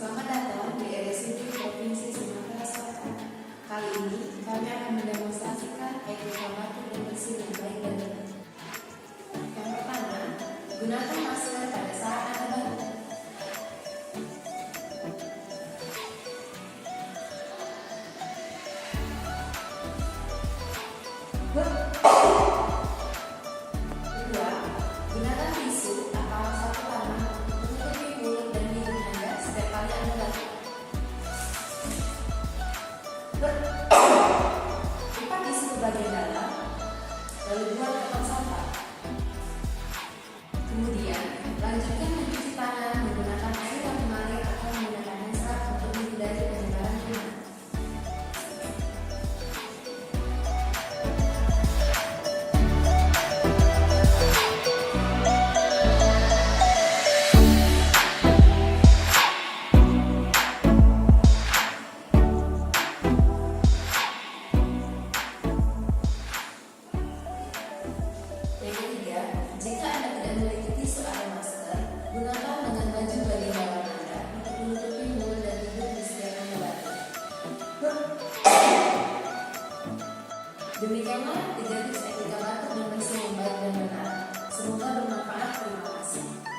Selamat datang di RSUD Provinsi Sumatera Selatan. Kali ini kami akan mendemonstrasikan etika batuk dan bersin yang baik dan benar. Yang pertama, gunakan masker pada saat Anda batuk. Kedua, gunakan tisu atau sapu tangan untuk menutupi mulut dan hidung Anda setiap kali Anda batuk. Lipat tisu ke bagian dalam, lalu buang ke tong sampah. Kemudian, lanjutkan mencuci tangan menggunakan air yang mengalir atau menggunakan hand scrub untuk menghindari penyebaran kuman. Yang ketiga, jika Anda tidak memiliki tisu atau masker, gunakan dengan baju bagian bawah Anda untuk menutupi mulut dan hidung di setiap Anda batuk. Demikianlah 3 tips etika batuk dan bersin yang baik dan benar. Semoga bermanfaat. Terima kasih.